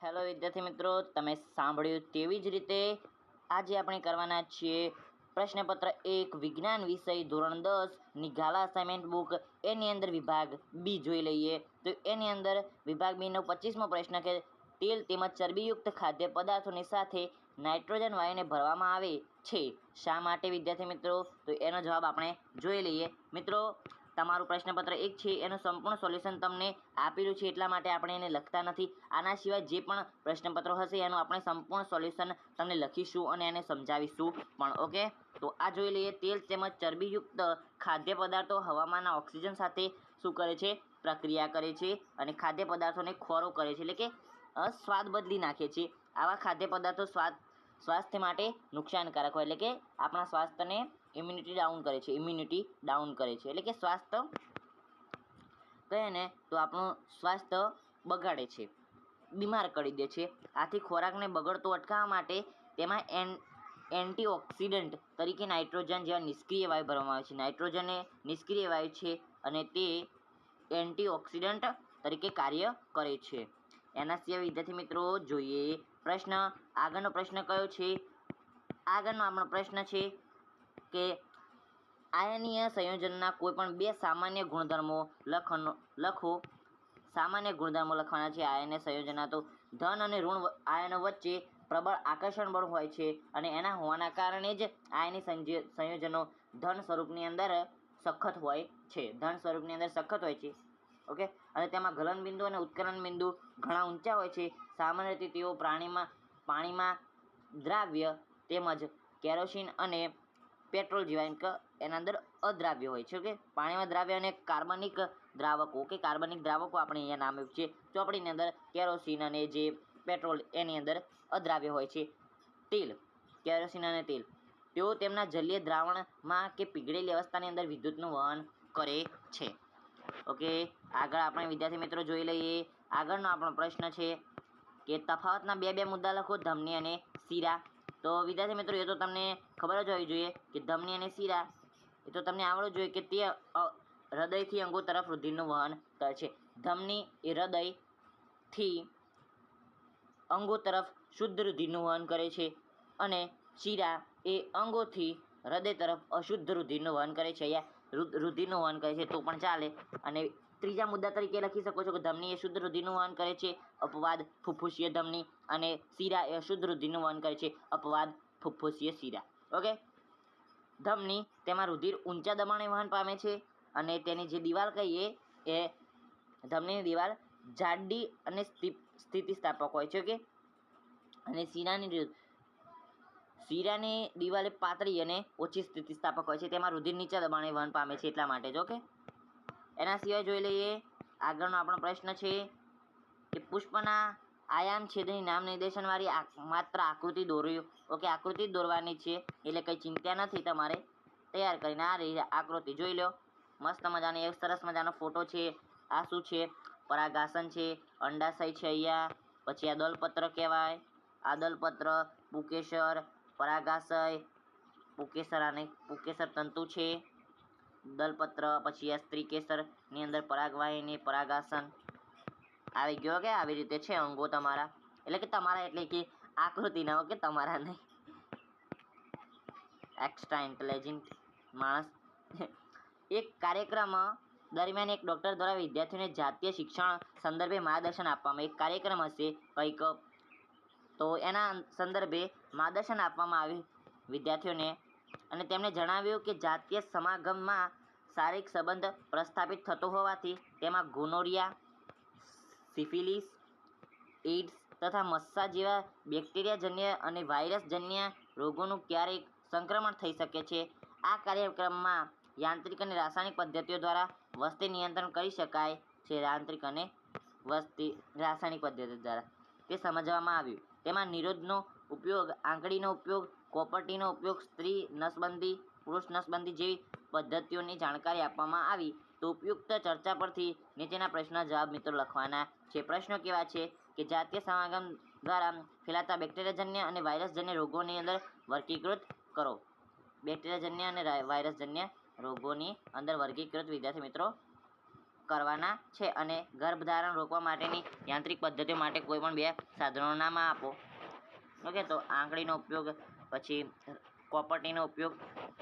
Hello વિદ્યાર્થી મિત્રો, તમે સાંભળ્યું તેવી જ રીતે આજે આપણે કરવાના છીએ પ્રશ્નપત્ર 1 વિજ્ઞાન વિષય ધોરણ 10 ગાલા અસાઇનમેન્ટ બુક એની અંદર વિભાગ બી જોઈ લઈએ. તો એની અંદર વિભાગ બીનો 25મો પ્રશ્ન કે તેલ તેમજ ચરબીયુક્ત ખાદ્ય પદાર્થોની સાથે નાઇટ્રોજન વાયુને ભરવામાં આવે છે શા માટે વિદ્યાર્થી મિત્રો? તો એનો જવાબ આપણે જોઈ લઈએ. મિત્રો, તમારું પ્રશ્નપત્ર 1 છે એનું સંપૂર્ણ સોલ્યુશન તમને આપેલું છે, એટલા માટે આપણે એને લખતા નથી. આના સિવાય જે પણ પ્રશ્નપત્રો હશે એનું આપણે સંપૂર્ણ સોલ્યુશન તમને લખીશું અને એને સમજાવીશું પણ. ઓકે, તો આ જોઈ લઈએ. તેલ તેમજ ચરબીયુક્ત ખાદ્ય પદાર્થો હવામાનના ઓક્સિજન સાથે શું કરે છે? પ્રક્રિયા કરે છે અને ખાદ્ય પદાર્થોને ખોરો કરે છે, એટલે કે સ્વાદ બદલી નાખે છે. આવા ખાદ્ય પદાર્થો સ્વાસ્થ્ય માટે નુકસાનકારક હોય, એટલે કે આપણા સ્વાસ્થ્યને ઇમ્યુનિટી ડાઉન કરે છે, એટલે કે સ્વાસ્થ્ય કહે ને તો આપણું સ્વાસ્થ્ય બગાડે છે, બીમાર કરી દે છે. આથી ખોરાકને બગડતો અટકાવવા માટે તેમાં એન્ટીઓક્સિડન્ટ તરીકે નાઇટ્રોજન જેવા નિષ્ક્રિય વાયુ ભરવામાં આવે છે. નાઇટ્રોજન એ નિષ્ક્રિય વાયુ છે અને તે એન્ટીઓક્સિડન્ટ તરીકે કાર્ય કરે છે. એના સિવાય વિદ્યાર્થી મિત્રો જોઈએ આગળનો પ્રશ્ન કયો છે? આગળનો આપણો પ્રશ્ન છે કે આયનીય સંયોજનના કોઈપણ બે સામાન્ય ગુણધર્મો લખો. સામાન્ય ગુણધર્મો લખવાના છે આયનીય સંયોજનના. તો ધન અને ઋણ આયનો વચ્ચે પ્રબળ આકર્ષણ બળ હોય છે અને એના હોવાના કારણે જ આયની સંયોજનો ધન સ્વરૂપની અંદર સખત હોય છે. ઓકે, અને તેમાં ગલન બિંદુ અને ઉત્કલન બિંદુ ઘણા ઊંચા હોય છે. સામાન્ય રીતે તેઓ પાણીમાં દ્રાવ્ય તેમજ કેરોસીન અને પેટ્રોલ જેવા એના અંદર અદ્રાવ્ય હોય છે. ઓકે, પાણીમાં દ્રાવ્ય અને કાર્બનિક દ્રાવકો આપણે અહીંયા નામ આપ્યું છે. ચોપડીની અંદર કેરોસીન અને જે પેટ્રોલ એની અંદર અદ્રાવ્ય હોય છે. કેરોસીન અને તેલ તેઓ તેમના જલીય દ્રાવણમાં કે પીગળેલી અવસ્થાની અંદર વિદ્યુતનું વહન કરે છે. ઓકે, આગળ આપણે વિદ્યાર્થી મિત્રો જોઈ લઈએ. આગળનો આપણો પ્રશ્ન છે કે તફાવતના બે મુદ્દા લખો, ધમની અને શિરા. તો વિદ્યાર્થી મિત્રો, એ તો તમને ખબર જ હોવી જોઈએ કે ધમની અને શિરા એ તો તમને આવડવું જોઈએ કે તે હૃદયથી અંગો તરફ રુધિરનું વહન કરે છે. ધમની એ હૃદયથી અંગો તરફ શુદ્ધ રુધિરનું વહન કરે છે અને શિરા એ અંગોથી હૃદય તરફ અશુદ્ધ રુધિરનું વહન કરે છે. અહીંયા રુધિરનું વહન કરે છે તો પણ ચાલે. અને ત્રીજા મુદ્દા તરીકે લખી શકો છો કે ધમની એ શુદ્ધ રુધિરનું વહન કરે છે, અપવાદ ફુફ્ફુસીય ધમની, અને શિરા એ અશુદ્ધ રુધિરનું વહન કરે છે, અપવાદ ફુફ્ફુસીય શિરા. ઓકે, ધમની તેમાં રુધિર ઊંચા દબાણે વહન પામે છે અને તેની જે દિવાલ કહીએ એ ધમનીની દિવાલ જાડી અને સ્થિતિસ્થાપક હોય છે. ઓકે, અને શિરાની દિવાલ એ પાતળી અને ઓછી સ્થિતિસ્થાપક હોય છે. તેમાં રુધિર નીચા દબાણે વહન પામે છે એટલા માટે જ. ઓકે, એના સિવાય જોઈ લઈએ. આગળનો આપણો પ્રશ્ન છે કે પુષ્પના આયામ છેદની નામ નિર્દેશનવાળી માત્ર આકૃતિ દોર્યો. ઓકે, આકૃતિ દોરવાની છે એટલે કંઈ ચિંતા નથી, તમારે તૈયાર કરીને આ રહી આકૃતિ જોઈ લો. મસ્ત મજાની એક સરસ મજાનો ફોટો છે. આ શું છે? પરાગાસન છે, અંડાશય છે અહીંયા. પછી આ દલપત્ર કહેવાય. આ દલપત્ર, પુકેસર, પરાગાશય, પુકેસર તંતુ છે, દલપત્ર. પછી આ સ્ત્રીકેસરની અંદર પરાગવાહિની, પરાગાસન આવી ગયો. કે આવી રીતે છે અંગો તમારા, એટલે કે આકૃતિના. ઓકે, તમારા નહીં, એક્સ્ટ્રા ઇન્ટેલિજન્ટ માણસ. એક કાર્યક્રમ દરમિયાન એક ડૉક્ટર દ્વારા વિદ્યાર્થીઓને જાતીય શિક્ષણ સંદર્ભે માર્ગદર્શન આપવામાં એક કાર્યક્રમ હશે કંઈક, તો એના સંદર્ભે માર્ગદર્શન આપવામાં આવ્યું વિદ્યાર્થીઓને, અને તેમણે જણાવ્યું કે જાતીય સમાગમમાં શારીરિક સંબંધ પ્રસ્થાપિત થતો હોવાથી તેમાં ગોનોરિયા, સિફિલિસ, એઇડ્સ તથા મસ્સા જેવા બેક્ટેરિયાજન્ય અને વાયરસજન્ય રોગોનું ક્યારેક સંક્રમણ થઈ શકે છે. આ કાર્યક્રમમાં યાંત્રિક અને રાસાયણિક પદ્ધતિઓ દ્વારા વસ્તી નિયંત્રણ કરી શકાય છે. રાસાયણિક પદ્ધતિઓ દ્વારા તે સમજવામાં આવ્યું. તેમાં નિરોધનો ઉપયોગ, આંગળીનો ઉપયોગ, કોપરટીનો ઉપયોગ, સ્ત્રી નસબંધી, પુરુષ નસબંધી જેવી પદ્ધતિઓની જાણકારી આપવામાં આવી. તો ઉપયુક્ત ચર્ચા પરથી નીચેના પ્રશ્નના જવાબ મિત્રો લખવાના છે. પ્રશ્નો કેવા છે કે જાતીય સમાગમ દ્વારા ફેલાતા બેક્ટેરિયાજન્ય અને વાયરસજન્ય રોગોની અંદર વર્ગીકૃત કરો. બેક્ટેરિયાજન્ય અને વાયરસજન્ય રોગોની અંદર વર્ગીકૃત વિદ્યાર્થી મિત્રો કરવાના છે અને ગર્ભધારણ રોકવા માટેની યાંત્રિક પદ્ધતિઓ માટે કોઈ પણ 2 સાધનોના નામ આપો. ઓકે, તો આંગળીનો ઉપયોગ, પછી કોપરટીનો ઉપયોગ,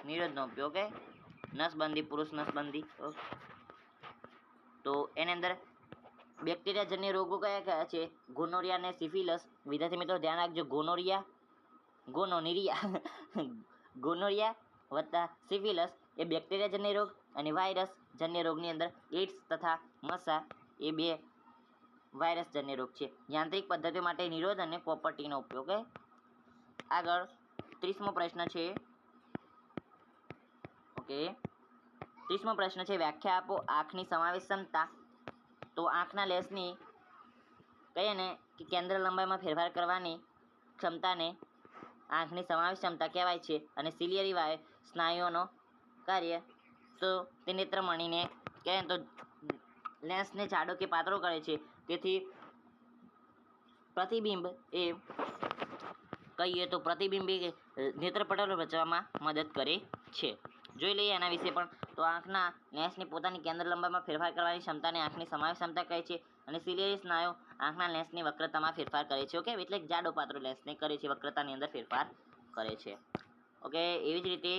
નિરોધનો ઉપયોગ, ઓકે, નસબંધી, પુરુષ નસબંધી. તો એની અંદર બેક્ટેરિયાજન્ય રોગો કયા કયા છે? ગોનોરિયા અને સિફિલિસ. વિદ્યાર્થી મિત્રો ધ્યાન રાખજો, ગોનોરિયા વત્તા સિફિલિસ એ બેક્ટેરિયાજન્ય રોગ, અને વાયરસજન્ય રોગની અંદર એઇડ્સ તથા મસા એ 2 વાયરસજન્ય રોગ છે. યાંત્રિક પદ્ધતિઓ માટે નિરોધ અને કોપરટીનો ઉપયોગ. આગળ 30મો પ્રશ્ન છે. ઓકે, 30મો પ્રશ્ન છે, વ્યાખ્યા આપો આંખની સમાવેશ ક્ષમતા. તો આંખના લેન્સની કહીએ ને કે કેન્દ્ર લંબાઈમાં ફેરફાર કરવાની ક્ષમતાને આંખની સમાવેશ ક્ષમતા કહેવાય છે. અને સિલિયરી સ્નાયુઓનો કાર્ય તો તે નેત્રમણીને કહે તો લેન્સને જાડો કે પાતળો કરે છે. તેથી પ્રતિબિંબ એ કહીએ તો પ્રતિબિંબ એ નેત્રપટલ રચવામાં મદદ કરે છે. જોઈ લઈએ એના વિશે પણ. તો આંખના લેન્સની પોતાની કેન્દ્ર લંબાઈમાં ફેરફાર કરવાની ક્ષમતાને આંખની સમાવેશ ક્ષમતા કહે છે. અને સિલિયરી સ્નાયુ આંખના લેન્સની વક્રતામાં ફેરફાર કરે છે. ઓકે, એટલે જાડો પાતળો લેન્સને કરે છે, વક્રતાની અંદર ફેરફાર કરે છે. ઓકે, એવી જ રીતે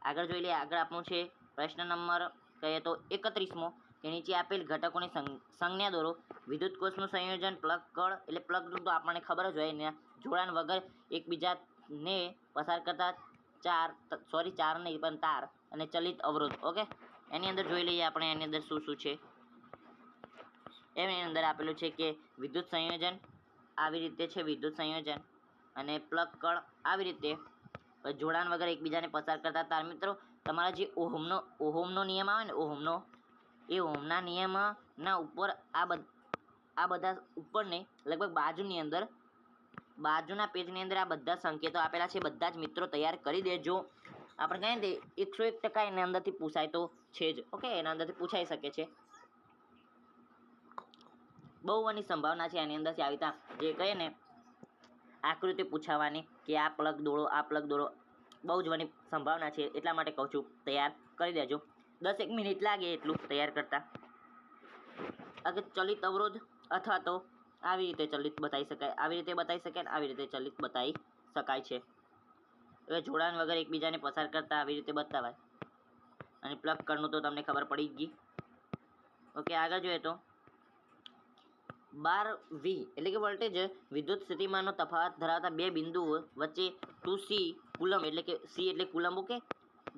આગળ જોઈ લઈએ. આગળ આપણું છે પ્રશ્ન નંબર કહીએ તો 31મો, કે નીચે આપેલ ઘટકોની સંજ્ઞા દોરો. વિદ્યુત કોષનું સંયોજન, પ્લગ કળ, એટલે પ્લગનું તો આપણને ખબર જ હોય ને, જોડાણ વગર એકબીજાને પસાર કરતા ચાર નહીં પણ તાર અને ચલિત અવરોધ. ઓકે, એની અંદર જોઈ લઈએ આપણે એની અંદર શું શું છે. એની અંદર આપેલું છે કે વિદ્યુત સંયોજન આવી રીતે છે, વિદ્યુત સંયોજન, અને પ્લગ કળ આવી રીતે જોડાણ વગર એકબીજાને પસાર કરતા તાર. મિત્રો તમારા જે ઓહમનો નિયમ આવે ને, ઓહમના નિયમના ઉપર આ બધા ઉપરને લગભગ બાજુના પેજની અંદર આ બધા સંકેતો આપેલા છે. બધા જ મિત્રો તૈયાર કરી દેજો. આપણે કહીએ ને 101% એના અંદરથી પૂછાય તો છે જ. ઓકે, એના અંદરથી પૂછાઈ શકે છે. બહુની સંભાવના છે એની અંદરથી આવી જે કહીએ ને આકૃતિ પૂછાવાની કે આ પ્લગ દોડો, બહુ જ વાની સંભાવના છે. એટલા માટે કહું છું તૈયાર કરી દેજો. 10 મિનિટ લાગે એટલું તૈયાર કરતા. અગર ચલિત અવરોધ અથવા તો આવી રીતે ચલિત બતાવી શકાય, આવી રીતે બતાવી શકાય, આવી રીતે ચલિત બતાવી શકાય છે. હવે જોડાણ વગર એકબીજાને પસાર કરતા આવી રીતે બતાવાય. અને પ્લગ કરનું તો તમને ખબર પડી ગઈ. ઓકે, આગળ જોઈએ તો 12V એટલે કે વોલ્ટેજ વિદ્યુત સ્થિતિમાનનો તફાવત ધરાવતા 2 બિંદુઓ વચ્ચે 2C કુલમ, એટલે કે C એટલે કુલમ. ઓકે,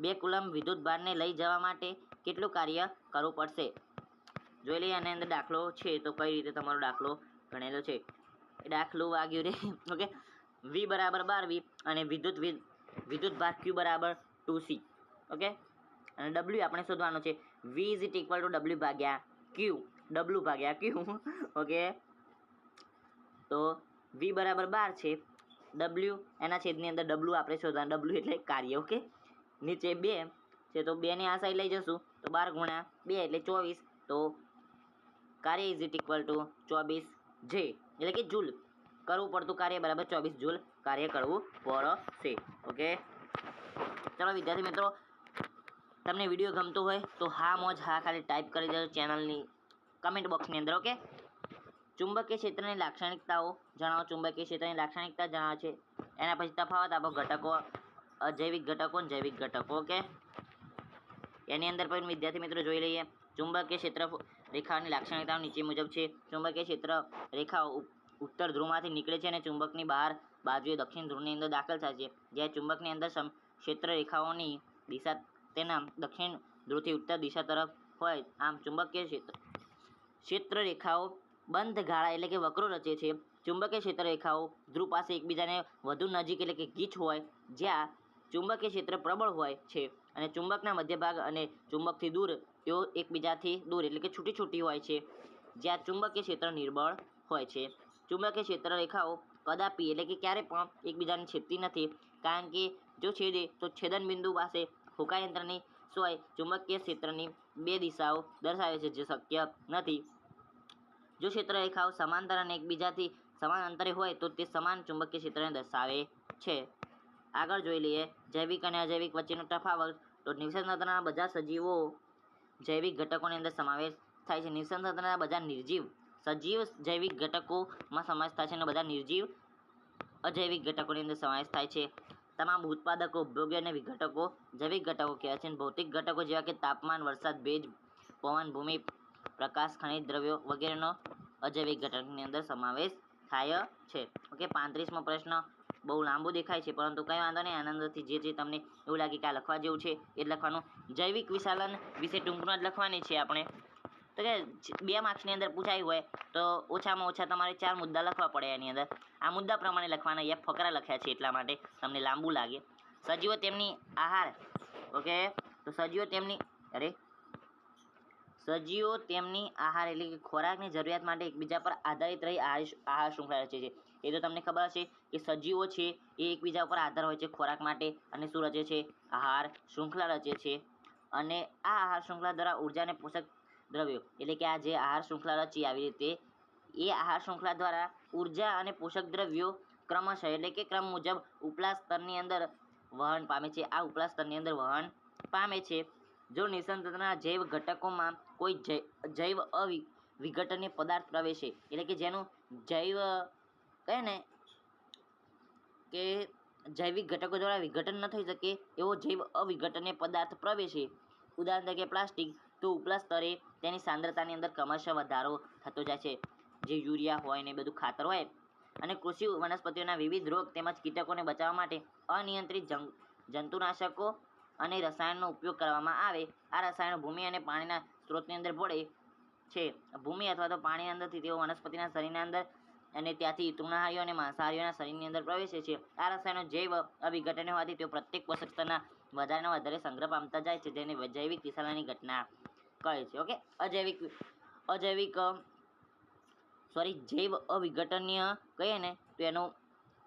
2 કુલમ વિદ્યુત ભારને લઈ જવા માટે કેટલું કાર્ય કરવું પડશે? જોઈ લઈએ. આની અંદર દાખલો છે તો કઈ રીતે તમારો દાખલો ગણેલો છે. દાખલો વાગ્યો રે. ઓકે, V બરાબર 12V અને વિદ્યુત ભાર Q બરાબર 2C. ઓકે, અને W આપણે શોધવાનો છે. V = W ભાગ્યા Q. ઓકે, તો V બરાબર 12 છે, W એના છેદની અંદર W આપણે શોધવાનું. W એટલે કાર્ય. ઓકે, નીચે 2 છે તો 2 ની આ સાઈડ લઈ જશું તો 12 ગુણ્યા 2 એટલે 24. તો કાર્ય = 24J એટલે કે જૂલ. કરવું પડતું કાર્ય બરાબર 24 જૂલ કાર્ય કરવું પડશે. ઓકે, ચલો વિદ્યાર્થી મિત્રો, તમને વિડીયો ગમતો હોય તો હા ખાલી ટાઈપ કરી દેજો ચેનલની કમેન્ટ બોક્સની અંદર. ઓકે, ચુંબકીય ક્ષેત્રની લાક્ષણિકતાઓ જણાવો. ચુંબકીય ક્ષેત્રની લાક્ષણિકતા જણાવે છે. એના પછી તફાવત આપો. ઘટકો, અજૈવિક ઘટકો અને જૈવિક ઘટકો. ઓકે, એની અંદર પણ વિદ્યાર્થી મિત્રો જોઈ લઈએ. ચુંબકીય ક્ષેત્ર રેખાઓની લાક્ષણિકતાઓ નીચે મુજબ છે. ચુંબકીય ક્ષેત્ર રેખાઓ ઉત્તર ધ્રુવમાંથી નીકળે છે અને ચુંબકની બહાર બાજુએ દક્ષિણ ધ્રુવની અંદર દાખલ થાય છે. જ્યારે ચુંબકની અંદર ક્ષેત્ર રેખાઓની દિશા તેના દક્ષિણ ધ્રુવથી ઉત્તર દિશા તરફ હોય. આમ ચુંબકીય ક્ષેત્ર રેખાઓ બંધ ગાળા એટલે કે વક્રો રચે છે. ચુંબકીય ક્ષેત્ર રેખાઓ ધ્રુવ પાસે એકબીજાને વધુ નજીક એટલે કે ગીચ હોય. જ્યાં ચુંબકીય ક્ષેત્ર પ્રબળ હોય છે અને ચુંબકના મધ્યભાગ અને ચુંબકથી દૂર તેઓ એકબીજાથી દૂર એટલે કે છૂટી હોય છે. જ્યાં ચુંબકીય ક્ષેત્ર નિર્બળ હોય છે. ચુંબકીય ક્ષેત્ર રેખાઓ કદાપી એટલે કે ક્યારેય પણ એકબીજાને છેદતી નથી, કારણ કે જો છેદે તો છેદન બિંદુ પાસે હોકાયંત્રની સિવાય ચુંબકીય ક્ષેત્રની 2 દિશાઓ દર્શાવે છે, જે શક્ય નથી. જો ક્ષેત્ર રેખાઓ સમાંતર અને એકબીજાથી સમાન અંતરે હોય તો તે સમાન ચુંબકીય ક્ષેત્રને દર્શાવે છે. આગળ જોઈ લઈએ જૈવિક અને અજૈવિક વચ્ચેનો તફાવત. તો નિષેધનના બધા સજીવો જૈવિક ઘટકોની અંદર સમાવેશ થાય છે. નિર્સંદ તંત્રના બધા નિર્જીવ સજીવ જૈવિક ઘટકોમાં સમાવેશ થાય છે અને બધા નિર્જીવ અજૈવિક ઘટકોની અંદર સમાવેશ થાય છે. તમામ ઉત્પાદકો, ઉપયોગી અને વિઘટકો જૈવિક ઘટકો કહેવાય છે. ભૌતિક ઘટકો જેવા કે તાપમાન, વરસાદ, ભેજ, પવન, ભૂમિ, પ્રકાશ, ખનિજ દ્રવ્યો વગેરેનો અજૈવિક ઘટકની અંદર સમાવેશ થાય છે. ઓકે, 35મો પ્રશ્ન બહુ લાંબુ દેખાય છે, પરંતુ કંઈ વાંધો નહીં. આનંદથી જે તમને એવું લાગે કે આ લખવા જેવું છે એ જ લખવાનું. જૈવિક વિશાલન વિશે ટૂંકમાં જ લખવાની છે આપણે. તો કે 2 માર્ક્સની અંદર પૂછાયું હોય તો ઓછામાં ઓછા તમારે 4 મુદ્દા લખવા પડે એની અંદર. આ મુદ્દા પ્રમાણે લખવાના. એ ફકરા લખ્યા છે એટલા માટે તમને લાંબુ લાગે. સજીવો તેમની આહાર, ઓકે, તો સજીવો તેમની આહાર એટલે કે ખોરાકની જરૂરિયાત માટે એકબીજા પર આધારિત રહી આહાર શૃંખલા રચે છે. એ તો તમને ખબર હશે કે સજીવો છે એ એકબીજા ઉપર આધાર હોય છે ખોરાક માટે, અને શું રચે છે? આહાર શૃંખલા રચે છે. અને આ આહાર શૃંખલા દ્વારા ઉર્જા અને પોષક દ્રવ્યો એટલે કે આ જે આહાર શૃંખલા રચી આવી રીતે એ આહાર શૃંખલા દ્વારા ઉર્જા અને પોષક દ્રવ્યો ક્રમશઃ એટલે કે ક્રમ મુજબ ઉપલા સ્તરની અંદર વહન પામે છે. આ ઉપલા સ્તરની અંદર વહન પામે છે. જો નિસંતના જૈવ ઘટકોમાં કોઈ જૈવ અવિઘટનીય પદાર્થ પ્રવેશે એટલે કે જેનું જૈવ કહે ને કે જૈવિક ઘટકો દ્વારા વિઘટન ન થઈ શકે એવો જૈવ અવિઘટનીય પદાર્થ પ્રવેશે, ઉદાહરણ તરીકે પ્લાસ્ટિક, તો ઉપલા સ્તરે તેની સાંદ્રતાની અંદર ક્રમશઃ વધારો થતો જાય છે. જે યુરિયા હોય ને બધું ખાતર હોય. અને કૃષિ વનસ્પતિઓના વિવિધ રોગ તેમજ કીટકોને બચાવવા માટે અનિયંત્રિત જંતુનાશકો અને રસાયણનો ઉપયોગ કરવામાં આવે. આ રસાયણો ભૂમિ અને પાણીના સ્ત્રોતની અંદર ભળે છે. ભૂમિ અથવા તો પાણીની અંદરથી તેઓ વનસ્પતિના શરીરના અંદર અને ત્યાંથી તૃણહારીઓ અને માંસાહારીઓના શરીરની અંદર પ્રવેશે છે. આ રસાયણો જૈવ અવિઘટનીય હોવાથી તેઓ પ્રત્યેક પોષક સ્તરના વધારે સંગ્રહ પામતા જાય છે, જેને જૈવિક વિશાલનની ઘટના કહે છે. ઓકે, જૈવ અવિઘટનીય કહીએ ને તો એનો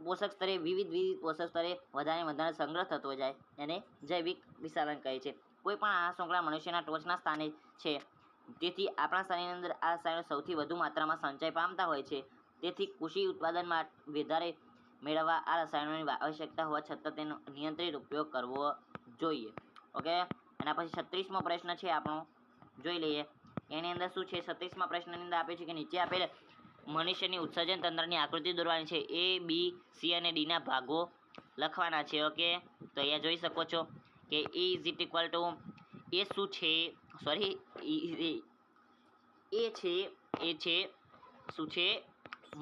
પોષક સ્તરે વિવિધ પોષક સ્તરે વધારે સંગ્રહ થતો જાય એને જૈવિક વિશાલન કહે છે. કોઈ પણ આહાર શૃંખલા મનુષ્યના ટોચના સ્થાને છે, તેથી આપણા શરીરની અંદર આ રસાયણો સૌથી વધુ માત્રામાં સંચય પામતા હોય છે. તેથી કૃષિ ઉત્પાદનમાં વધારે મેળવવા આ રસાયણોની આવશ્યકતા હોવા છતાં તેનો નિયંત્રિત ઉપયોગ કરવો જોઈએ. ઓકે, એના પછી 36મો પ્રશ્ન છે આપણો, જોઈ લઈએ. એની અંદર શું છે? 36મા પ્રશ્નની અંદર આપે છે કે નીચે આપેલ મનુષ્યની ઉત્સર્જન તંત્રની આકૃતિ દોરવાની છે. A, B, C અને D ના ભાગો લખવાના છે. ઓકે, તો અહીંયા જોઈ શકો છો કે એ શું છે? સોરી, એ છે શું છે?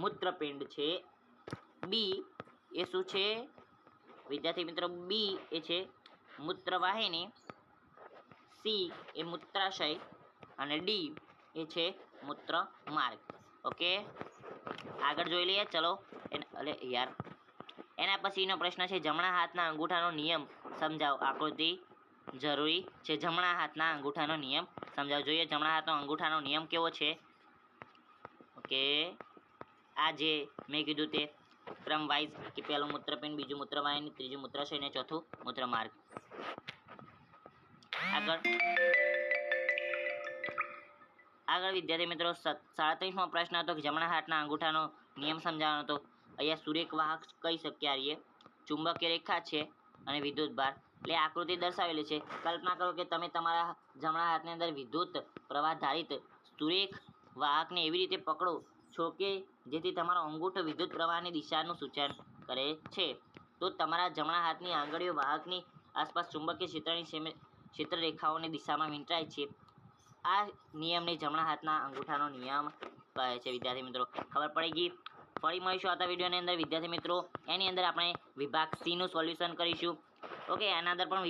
મૂત્રપિંડ છે. B એ શું છે વિદ્યાર્થી મિત્રો? B એ છે મૂત્રવાહિની. C એ મૂત્રાશય અને D એ છે મૂત્ર માર્ગ. ઓકે, આગળ જોઈ લઈએ. ચલો, એના પછીનો પ્રશ્ન છે જમણા હાથના અંગૂઠાનો નિયમ સમજાવો. આકૃતિ જરૂરી છે. જમણા હાથના અંગૂઠાનો નિયમ સમજાવો. જોઈએ જમણા હાથનો અંગૂઠાનો નિયમ કેવો છે. ઓકે, આ જે મેં કીધું તે ક્રમ વાઇઝ કે પહેલું મૂત્રપિંડ, બીજું મૂત્રવાહિની, ત્રીજું મૂત્રાશય અને ચોથું મૂત્રમાર્ગ. આગળ વિદ્યાર્થી મિત્રો 37મો પ્રશ્ન હતો કે જમણા હાથના અંગૂઠાનો નિયમ સમજાવવાનો હતો. અહીંયા સુરેખ વાહક કહી શકીએ આરીએ, ચુંબકીય રેખા છે અને વિદ્યુત ભાર. એટલે આકૃતિ દર્શાવેલી છે. કલ્પના કરો કે તમે તમારા જમણા હાથની અંદર વિદ્યુત પ્રવાહ ધારિત સુરેખ વાહકને એવી રીતે પકડો છો કે જેથી તમારો અંગૂઠો વિદ્યુત પ્રવાહની દિશાનું સૂચન કરે છે. તો તમારા જમણા હાથની આંગળીઓ વાહકની આસપાસ ચુંબકીય ક્ષેત્ર રેખાઓની દિશામાં વીંટાય છે. આ નિયમને જમણા હાથના અંગૂઠાનો નિયમ કહે છે. વિદ્યાર્થી મિત્રો, ખબર પડી ગઈ? ફરી મળીશું આવતા વિડીયોની અંદર વિદ્યાર્થી મિત્રો. એની અંદર આપણે વિભાગ C નું સોલ્યુશન કરીશું. ઓકે, એના અંદર પણ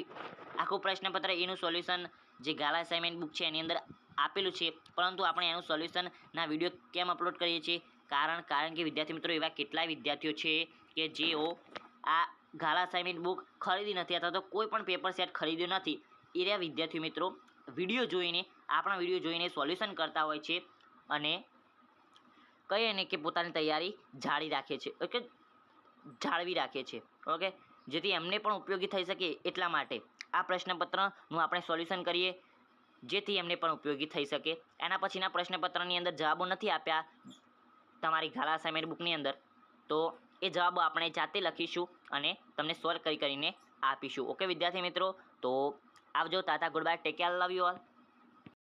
આખું પ્રશ્નપત્ર એનું સોલ્યુશન જે ગાલા અસાઇનમેન્ટ બુક છે એની અંદર આપેલું છે, પરંતુ આપણે એનું સોલ્યુશનના વિડીયો કેમ અપલોડ કરીએ છીએ? કારણ કે વિદ્યાર્થી મિત્રો એવા કેટલાય વિદ્યાર્થીઓ છે કે જેઓ આ ગાલા અસાઇનમેન્ટ બુક ખરીદી નથી અથવા તો કોઈ પણ પેપર સેટ ખરીદ્યો નથી. એવા વિદ્યાર્થીઓ મિત્રો આપણા વિડીયો જોઈને સોલ્યુશન કરતા હોય છે અને કહીએ ને કે પોતાની તૈયારી જાળવી રાખે છે. ઓકે, જેથી એમને પણ ઉપયોગી થઈ શકે એટલા માટે આ પ્રશ્નપત્રનું આપણે સોલ્યુશન કરીએ જેથી એમને પણ ઉપયોગી થઈ શકે. એના પછીના પ્રશ્નપત્રની અંદર જવાબો નથી આપ્યા તમારી ગાલા અસાઇનમેન્ટ બુકની અંદર, તો એ જવાબો આપણે જાતે લખીશું અને તમને સોલ્વ કરીને આપીશું. ઓકે વિદ્યાર્થી મિત્રો, તો આવજો. તાતા, goodbye, take care, love you all.